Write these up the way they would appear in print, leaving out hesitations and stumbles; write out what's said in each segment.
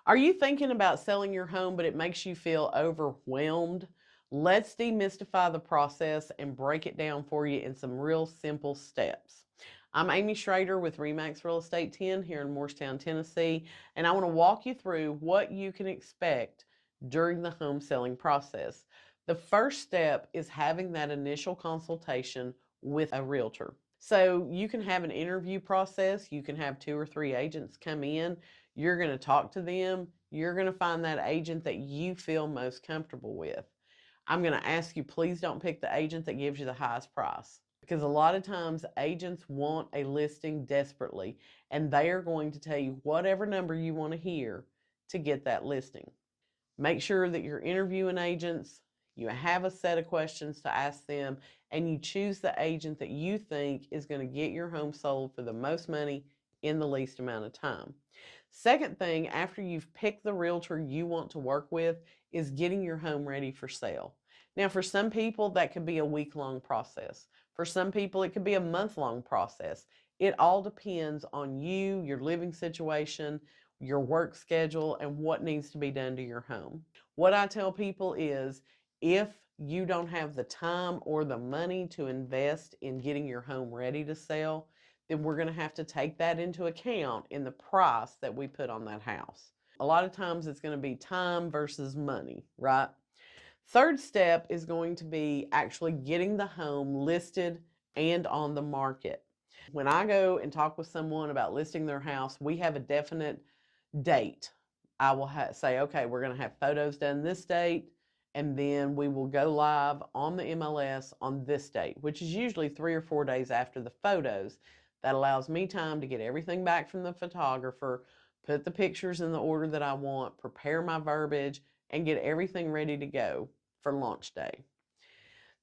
Are you thinking about selling your home, but it makes you feel overwhelmed? Let's demystify the process and break it down for you in some real simple steps. I'm Amy Shrader with Remax Real Estate 10 here in Morristown, Tennessee, and I want to walk you through what you can expect during the home selling process. The first step is having that initial consultation with a realtor. So you can have an interview process, you can have 2 or 3 agents come in. You're going to talk to them. You're going to find that agent that you feel most comfortable with. I'm going to ask you, please don't pick the agent that gives you the highest price, because a lot of times agents want a listing desperately and they are going to tell you whatever number you want to hear to get that listing. Make sure that you're interviewing agents, you have a set of questions to ask them, and you choose the agent that you think is going to get your home sold for the most money in the least amount of time. Second thing, after you've picked the realtor you want to work with, is getting your home ready for sale. Now, for some people, that could be a week-long process. For some people, it could be a month-long process. It all depends on you, your living situation, your work schedule, and what needs to be done to your home. What I tell people is, if you don't have the time or the money to invest in getting your home ready to sell, then we're going to have to take that into account in the price that we put on that house. A lot of times it's going to be time versus money, right? Third step is going to be actually getting the home listed and on the market. When I go and talk with someone about listing their house, we have a definite date. I will say, okay, we're going to have photos done this date, and then we will go live on the MLS on this date, which is usually 3 or 4 days after the photos. That allows me time to get everything back from the photographer, put the pictures in the order that I want, prepare my verbiage, and get everything ready to go for launch day.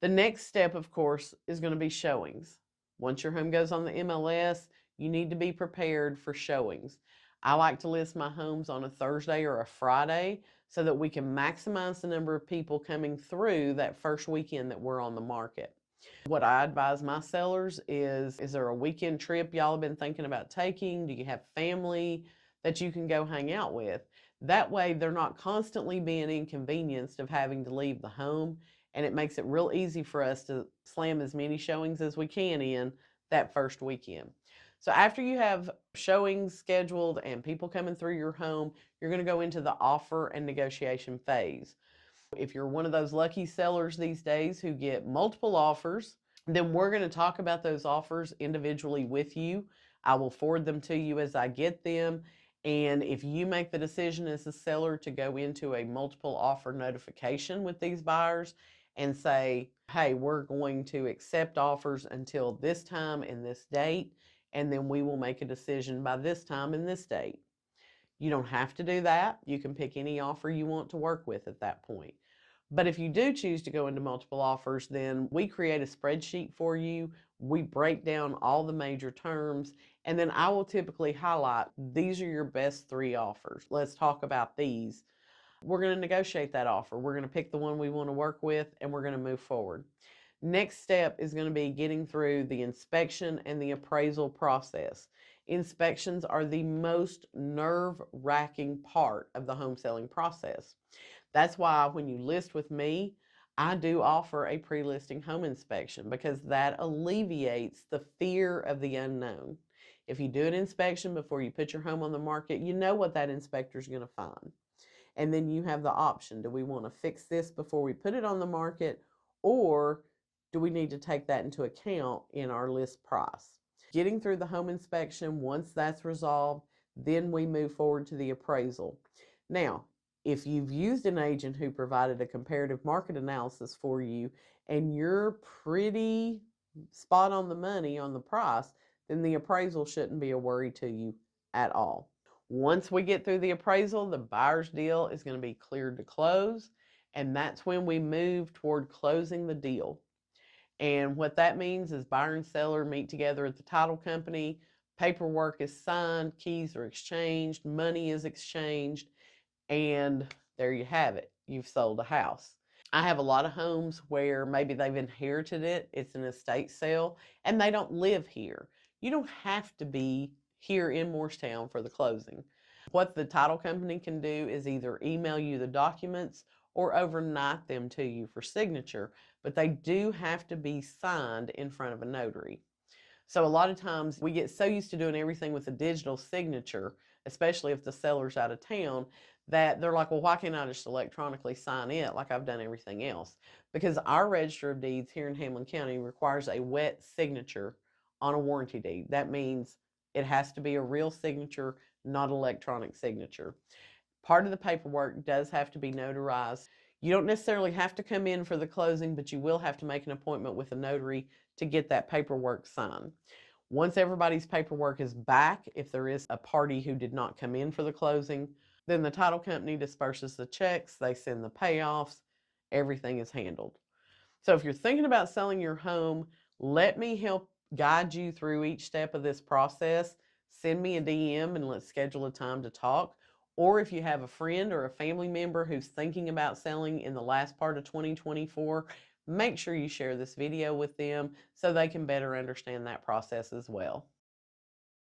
The next step, of course, is going to be showings. Once your home goes on the MLS, you need to be prepared for showings. I like to list my homes on a Thursday or a Friday so that we can maximize the number of people coming through that first weekend that we're on the market. What I advise my sellers is there a weekend trip y'all have been thinking about taking? Do you have family that you can go hang out with? That way they're not constantly being inconvenienced of having to leave the home, and it makes it real easy for us to slam as many showings as we can in that first weekend. So after you have showings scheduled and people coming through your home, you're going to go into the offer and negotiation phase. If you're one of those lucky sellers these days who get multiple offers, then we're going to talk about those offers individually with you. I will forward them to you as I get them. And if you make the decision as a seller to go into a multiple offer notification with these buyers and say, hey, we're going to accept offers until this time and this date, and then we will make a decision by this time and this date. You don't have to do that. You can pick any offer you want to work with at that point. But if you do choose to go into multiple offers, then we create a spreadsheet for you. We break down all the major terms, and then I will typically highlight, these are your best 3 offers. Let's talk about these. We're going to negotiate that offer. We're going to pick the one we want to work with, and we're going to move forward. Next step is going to be getting through the inspection and the appraisal process. Inspections are the most nerve-wracking part of the home selling process. That's why when you list with me, I do offer a pre-listing home inspection, because that alleviates the fear of the unknown. If you do an inspection before you put your home on the market, you know what that inspector is going to find. And then you have the option, do we want to fix this before we put it on the market, or do we need to take that into account in our list price? Getting through the home inspection, once that's resolved, then we move forward to the appraisal. Now, if you've used an agent who provided a comparative market analysis for you and you're pretty spot on the money on the price, then the appraisal shouldn't be a worry to you at all. Once we get through the appraisal, the buyer's deal is going to be cleared to close, and that's when we move toward closing the deal. And what that means is buyer and seller meet together at the title company, paperwork is signed, keys are exchanged, money is exchanged, and there you have it. You've sold a house. I have a lot of homes where maybe they've inherited it, it's an estate sale, and they don't live here. You don't have to be here in Morristown for the closing. What the title company can do is either email you the documents or overnight them to you for signature, but they do have to be signed in front of a notary. So a lot of times we get so used to doing everything with a digital signature, especially if the seller's out of town, that they're like, well, why can't I just electronically sign it like I've done everything else? Because our Register of Deeds here in Hamlin County requires a wet signature on a warranty deed. That means it has to be a real signature, not an electronic signature. Part of the paperwork does have to be notarized. You don't necessarily have to come in for the closing, but you will have to make an appointment with a notary to get that paperwork signed. Once everybody's paperwork is back, if there is a party who did not come in for the closing, then the title company disperses the checks, they send the payoffs, everything is handled. So if you're thinking about selling your home, let me help guide you through each step of this process. Send me a DM and let's schedule a time to talk. Or if you have a friend or a family member who's thinking about selling in the last part of 2024, make sure you share this video with them so they can better understand that process as well.